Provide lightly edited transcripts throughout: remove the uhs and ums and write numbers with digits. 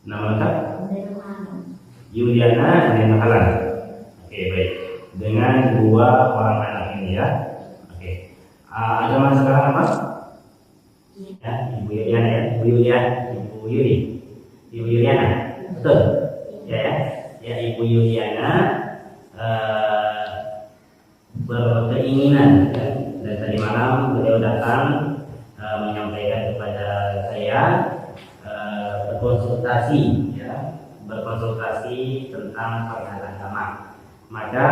Nama lengkap? Yuliana Nena Halan. Oke, baik. Dengan dua orang anak ini ya. Oke. Agama sekarang apa? Ya, Ibu Yuliana ya. Ibu Yuli. Ibu Yuliana. Betul? Ya. Ya, Ibu Yuliana berkeinginan ya. Dan tadi malam beliau datang menyampaikan kepada saya berkonsultasi tentang perihal agama. Maka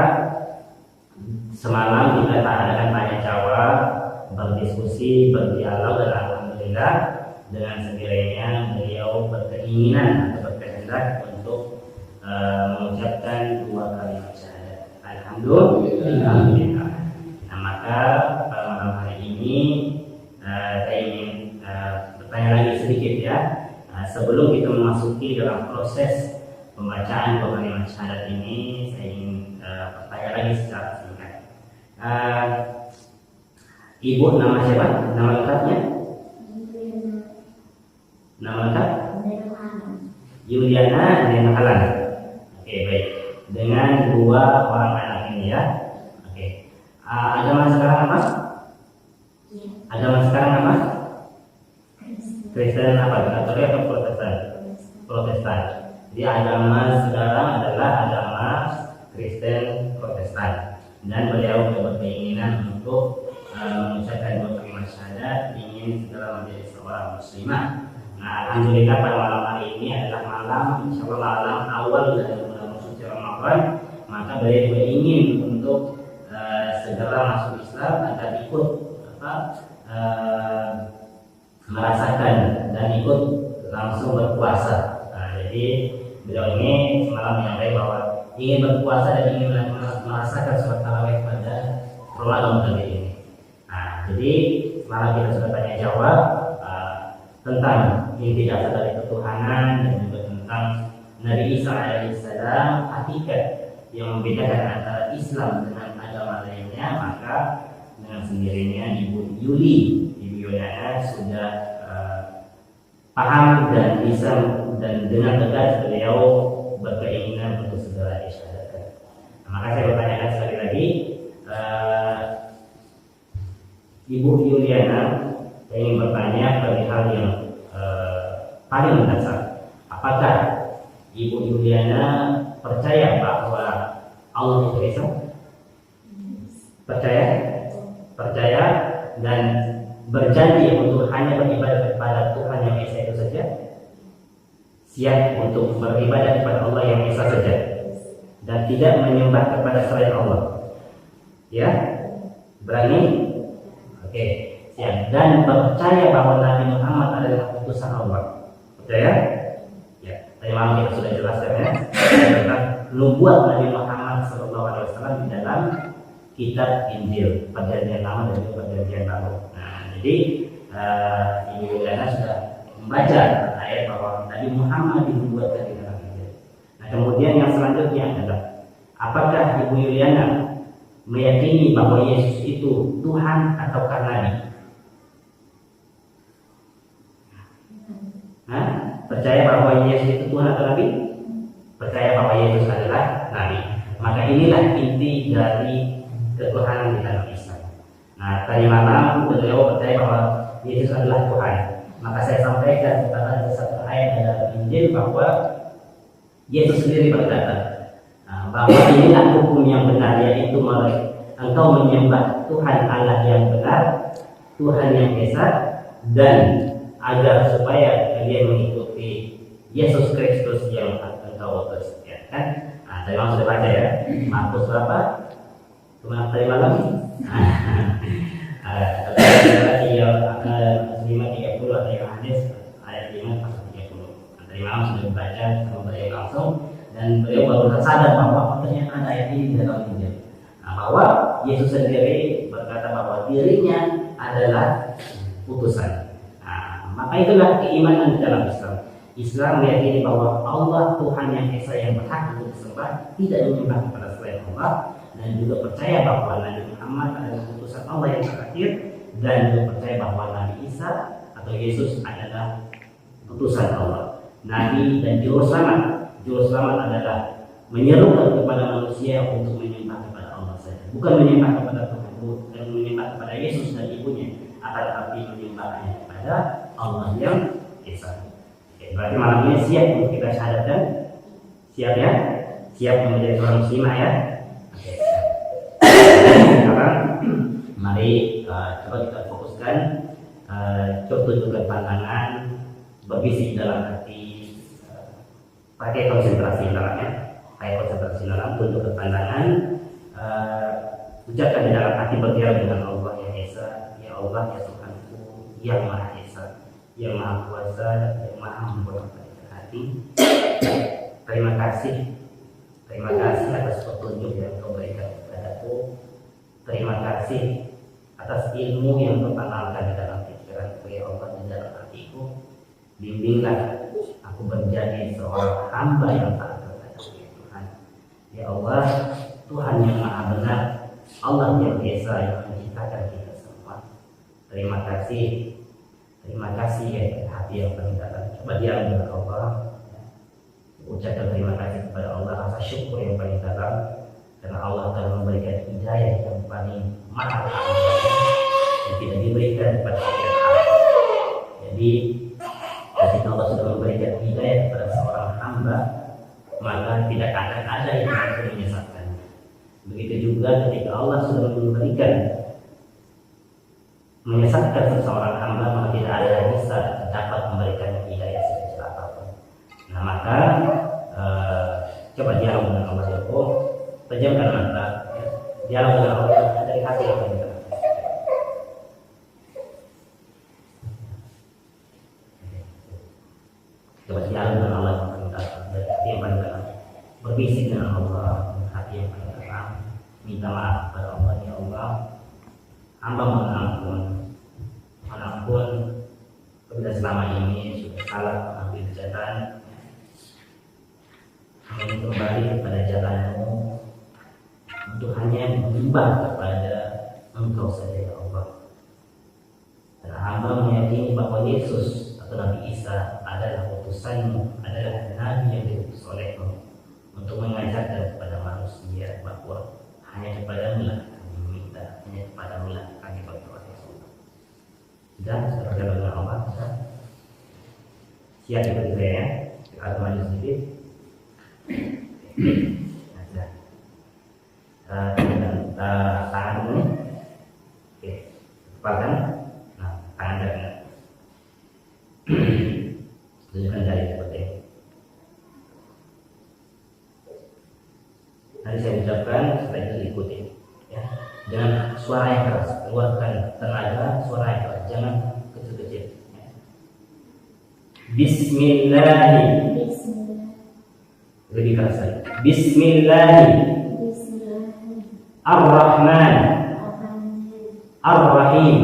semalam kita adakan tanya jawab, berdiskusi, berdialog, dan alhamdulillah dengan sendirinya beliau berkeinginan atau berkehendak untuk mengucapkan dua kalimat syahadat. Alhamdulillah. Nah, maka pada malam hari ini saya ingin bertanya lagi sedikit ya. Sebelum kita memasuki dalam proses pembacaan dua kalimat syahadat ini, saya ingin bertanya lagi secara singkat. Ibu nama siapa? Nama lengkapnya? Nama lengkap? Yuliana Nena Halan. Oke, baik. Dengan dua orang anak ini ya. Oke. Agama sekarang apa? Agama sekarang apa? Kristen apa? Katolik atau Protestan? Protestan. Di agama sekarang adalah agama Kristen Protestan. Dan beliau berkeinginan untuk mengucapkan dua kalimat syahadat, ingin segera menjadi seorang muslimah. Nah, alhamdulillah pada malam hari ini adalah malam, insyaallah malam awal dari bulan suci Ramadan. Maka beliau ingin untuk segera masuk Islam agar ikut merasakan dan ikut langsung berpuasa. Nah, jadi beliau ini semalam menyampaikan bahwa ingin berpuasa dan ingin merasakan surat tarawih pada Ramadan kali ini. Nah, jadi semalam kita sudah tanya jawab tentang inti dasar dari ketuhanan dan juga tentang Nabi Isa alaihissalam, hakikat yang membedakan antara Islam dengan agama lainnya. Maka dengan sendirinya Ibu Yuliana sudah paham dan bisa, dan dengan tegas beliau berkeinginan untuk segera disyahadatkan. Maka saya bertanyakan sekali lagi, Ibu Yuliana, saya ingin bertanya perihal yang paling mendasar. Apakah Ibu Yuliana percaya bahwa Allah itu Esa? Percaya dan berjanji untuk hanya beribadah kepada Tuhan yang Esa itu saja? Siap untuk beribadah kepada Allah yang Esa saja dan tidak menyembah kepada selain Allah? Ya? Berani? Oke, siap. Dan percaya bahwa Nabi Muhammad adalah utusan Allah? Percaya? Ya. Tadi malam kita sudah jelaskan ya tentang nubuat Nabi Muhammad SAW di dalam kitab Injil, Perjanjian Lama dan juga Perjanjian Baru. Nah, jadi Ibu Yuliana sudah membaca ayat bahwa Nabi Muhammad dinubuatkan di dalam Injil. Nah, kemudian yang selanjutnya adalah, apakah Ibu Yuliana meyakini bahwa Yesus itu Tuhan ataukah Nabi? Percaya bahwa Yesus itu Tuhan atau Nabi? Percaya bahwa Yesus adalah Nabi. Maka inilah inti dari ketuhanan di dalam Islam. Nah, tadi malam beliau percaya bahwa Yesus adalah Tuhan. Maka saya sampaikan kepada satu ayat dalam Injil bahwa Yesus sendiri berkata bahwa inilah hukum yang benar, yaitu engkau menyembah Tuhan Allah yang benar, Tuhan yang Esa, dan agar supaya kalian mengikuti Yesus Kristus yang engkau utus. Ya kan? Nah, tadi malam sudah baca ya. Markus berapa? Cuma tadi malam. Lagi yang 5:30 atau yang hadis ayat 5:30. Tadi malam sudah dibaca sama beliau langsung, dan beliau baru sadar bahwa ternyata ada ayat ini di dalam Injil. Nah, bahwa Yesus sendiri berkata bahwa dirinya adalah utusan. Nah, maka itulah keimanan di dalam Islam. Islam meyakini bahwa Allah Tuhan yang Esa yang berhak untuk disembah, tidak menyembah kepada selain Allah, dan juga percaya bahwa Nabi Muhammad adalah utusan Allah yang terakhir, dan juga percaya bahwa Nabi Isa atau Yesus adalah utusan Allah, nabi dan juru selamat. Juru selamat adalah menyerukan kepada manusia untuk menyembah kepada Allah saja, bukan menyembah kepada Tuhan dan menyembah kepada Yesus dan ibunya, akan tetapi menyembahnya kepada Allah yang Esa. Berarti malam ini siap untuk kita syahadatkan? Siap ya? Siap menjadi seorang muslimah ya? Oke. Sekarang mari coba kita fokuskan, coba tunjukkan pandangan, berbisik dalam hati, pakai konsentrasi dalam ya, pakai konsentrasi dalam, tunjukkan pandangan, ucapkan di dalam hati, berdialog dengan Allah yang Esa, ya Allah ya Tuhanku yang Maha Esa, yang Maha Kuasa, yang Maha membolehkan hati. Terima kasih atas petunjuk yang Kau berikan kepadaku. Terima kasih atas ilmu yang Kau tanamkan di dalam pikiranku ya Allah, di dalam hatiku. Bimbinglah aku menjadi seorang hamba yang taat kepadamu ya Tuhan. Ya Allah, Tuhan yang Maha Benar, Allah yang Esa yang menciptakan kita semua. Terima kasih ya hati yang paling dalam. Coba diam dengan Allah, ucapkan terima kasih kepada Allah, rasa syukur yang paling dalam, karena Allah telah memberikan hidayah yang paling mahal yang tidak diberikan kepada setiap hamba. Jadi ketika Allah sudah memberikan hidayah kepada seorang hamba, maka tidak akan ada yang mampu menyesatkan. Begitu juga ketika Allah sudah menyesatkan seseorang hamba, maka tidak ada yang bisa dapat memberikan hidayah sekecil apapun. Nah maka coba dialog dengan Allah ya Allah, pejamkan mata, dialog dengan Allah dari hati yang paling dalam. Coba dialog dengan Allah yang paling dalam, dari hati yang paling dalam, berbisik dengan Allah dari hati yang paling dalam, minta maaf kepada Allah ya Allah, hamba mohon ampun apabila selama ini sudah salah mengambil jalan, ingin kembali kepada jalanmu untuk hanya menyembah kepada Engkau saja ya Allah. Dan hamba meyakini bahwa Yesus atau Nabi Isa adalah utusanmu, adalah Nabi yang diutus olehmu untuk mengajarkan kepada manusia bahwa hanya kepadamu lah kami meminta, hanya kepadamu lah kami berdoa. Sudah, seperti dengan Allah, sudah. Siap ikut saya ya, kita maju sedikit. Nah, sudah. Tangan ini, oke, kepalkan. Nah, tangan kanan. Tunjukkan jari seperti ini. Nanti saya ucapkan, setelah itu diikuti. Ya, dengan suara yang keras, keluarkan tenaga, suara yang keras, jangan kecil-kecil. Ya. Lebih keras lagi. Bismillahirrahman Ar-Rahim.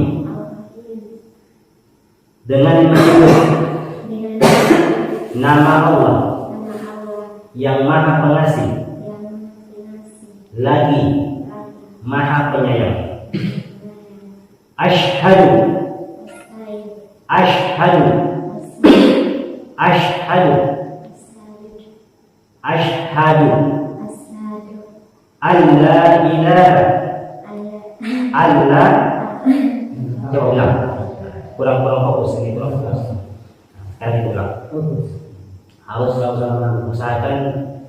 Dengan menyebut nama Allah yang Maha Pengasih lagi Maha Penyayang. Ashhadu alla ilaha Allah. Coba ulang. Kurang fokus ini, kurang fokus. Sekali ulang. Harus selalu usahakan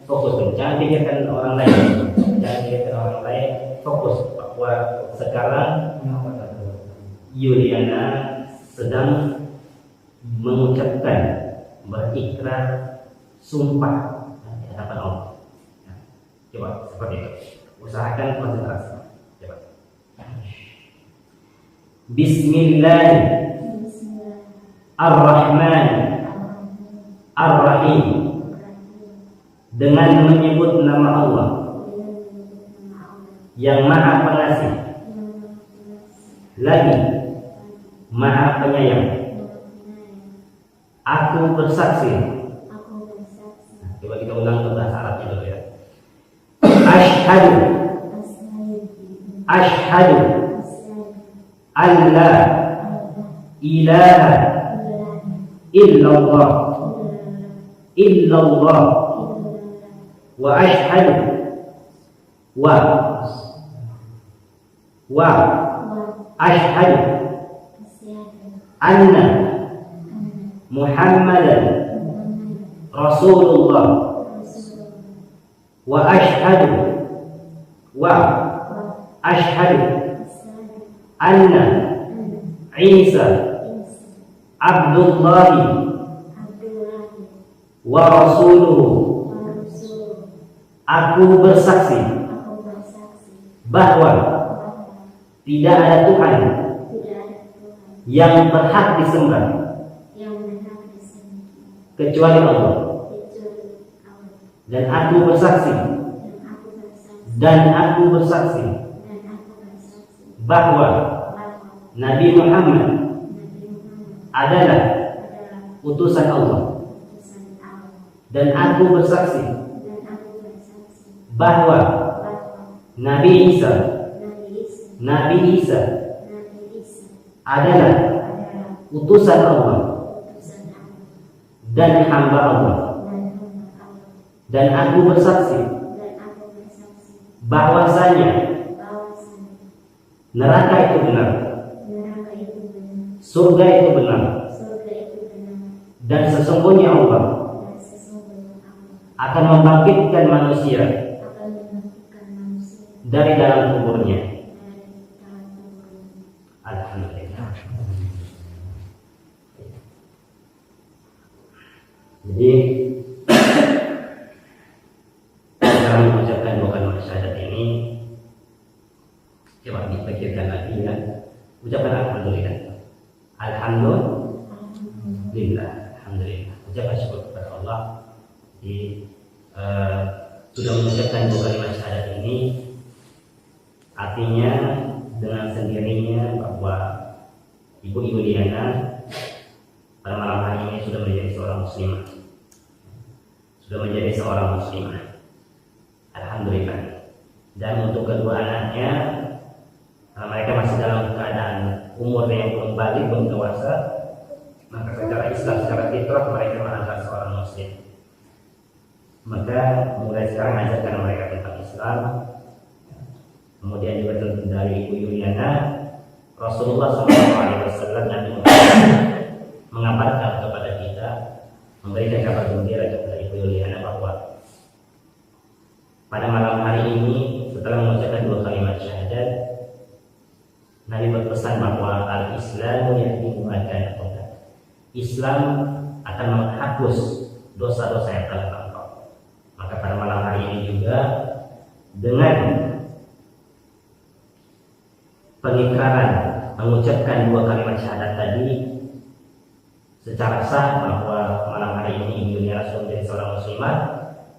fokus, jangan pikirkan orang lain. Jangan pikirkan orang lain, fokus bahwa sekarang Yuliana sedang mengucapkan, berikrar, sumpah di hadapan Allah. Coba seperti itu. Usahakan konsentrasi. Coba. Bismillahirrahmanirrahim. Dengan menyebut nama Allah yang Maha Pengasih lagi Maha Penyayang. Aku bersaksi. Coba kita ulang ke bahasa Arabnya dulu ya. Ashhadu alla ilaha illallah illallah wa ashhadu wa ashhadu anna Muhammadan Rasulullah wa ashhadu anna Isa Abdullah wa rasuluhu. Aku bersaksi bahwa tidak ada Tuhan yang berhak disembah kecuali Allah. Dan aku bersaksi bahwa Nabi Muhammad adalah utusan Allah. Dan aku bersaksi bahwa Nabi Isa adalah utusan Allah dan hamba Allah. Dan aku bersaksi bahwasanya neraka itu benar, surga itu benar, dan sesungguhnya Allah akan membangkitkan manusia dari dalam kuburnya. Alhamdulillah. Jadi dalam mengucapkan dua kalimat syahadat ini, coba dipikirkan lagi ya. Ucapkan alhamdulillah. Alhamdulillah. Ucapkan syukur kepada Allah. Jadi sudah mengucapkan dua kalimat syahadat ini, artinya dengan sendirinya bahwa Ibu Yuliana pada malam hari ini sudah menjadi seorang muslimah. Alhamdulillah. Dan untuk kedua anaknya, mereka masih dalam keadaan umur yang belum balik, belum dewasa, maka secara Islam, secara fitrah mereka adalah seorang muslim. Maka mulai sekarang ajarkan mereka tentang Islam. Kemudian juga dari Ibu Yuliana, Rasulullah SAW mengabarkan kepada kita, memberikan kabar gembira kepada Ibu Yuliana bahwa pada malam hari ini setelah mengucapkan dua kalimat syahadat, Nabi berpesan bahwa al-Islamu yahdimu ma kana qabla. Islam akan menghapus dosa-dosa yang telah lampau. Maka pada malam hari ini juga dengan pengikraran mengucapkan dua kalimat syahadat tadi secara sah bahwa malam hari ini Ibu Yuliana sudah menjadi seorang muslimah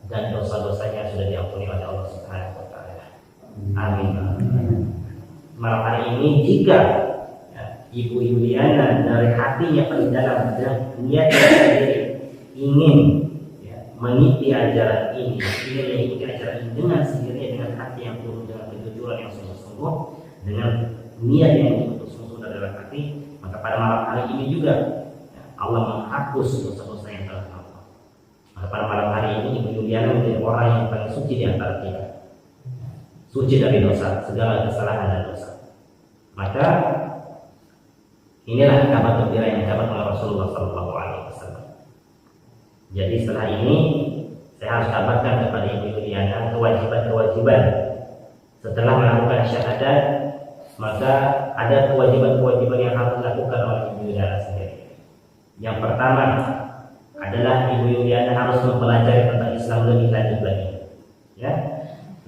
dan dosa-dosanya sudah diampuni oleh Allah Subhanahu wa taala. Amin. Malam hari ini jika Ibu Yuliana dari hatinya paling dalam dan niatnya sendiri ingin mengikuti ajaran ini, ingin mengikuti ajaran ini dengan sendirinya, dengan hati yang penuh dengan kejujuran yang sungguh-sungguh, dengan niat yang sungguh-sungguh dari dalam hati, maka pada malam hari ini juga Allah menghapus dosa-dosa yang telah lampau. Maka pada malam hari ini Ibu Yuliana menjadi orang yang paling suci di antara kita, suci dari dosa, segala kesalahan dan dosa. Maka inilah kabar gembira yang didapat oleh Rasulullah SAW. Jadi setelah ini saya harus kabarkan kepada Ibu Yuliana kewajiban-kewajiban setelah melakukan syahadat. Maka ada kewajiban-kewajiban yang harus dilakukan oleh Ibu Yuliana sendiri. Yang pertama adalah Ibu Yuliana harus mempelajari tentang Islam lebih lanjut lagi, ya,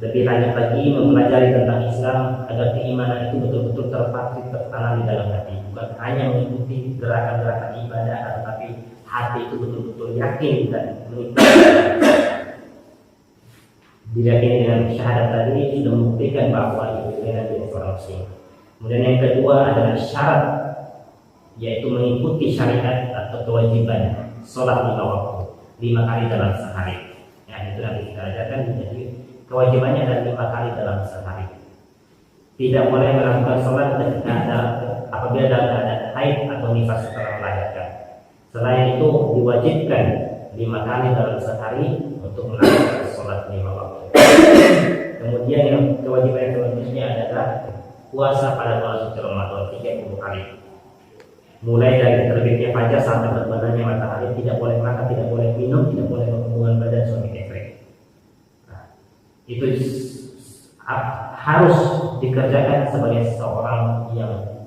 lebih lanjut lagi mempelajari tentang Islam agar keimanan itu betul-betul terpatri, tertanam di dalam hati, bukan hanya mengikuti gerakan-gerakan ibadah, tetapi hati itu betul-betul yakin dan mengikuti. Diyakini dengan syahadat tadi sudah membuktikan bahwa Ibu Yuliana menjadi seorang muslim. Kemudian yang kedua adalah syarat, yaitu mengikuti syariat atau kewajiban sholat 5 waktu, 5 kali dalam sehari. Ya, itu nanti kita ajarkan. Jadi kewajibannya adalah 5 kali dalam sehari. Tidak boleh melakukan sholat apabila dalam keadaan haid atau nifas setelah melahirkan. Selain itu diwajibkan 5 kali dalam sehari untuk melakukan sholat 5 waktu. Kemudian yang kewajiban selanjutnya adalah puasa pada bulan suci Ramadan 30 hari. Mulai dari terbitnya fajar sampai terbenamnya matahari, tidak boleh makan, tidak boleh minum, tidak boleh berhubungan badan suami istri. Nah, itu harus dikerjakan sebagai seorang yang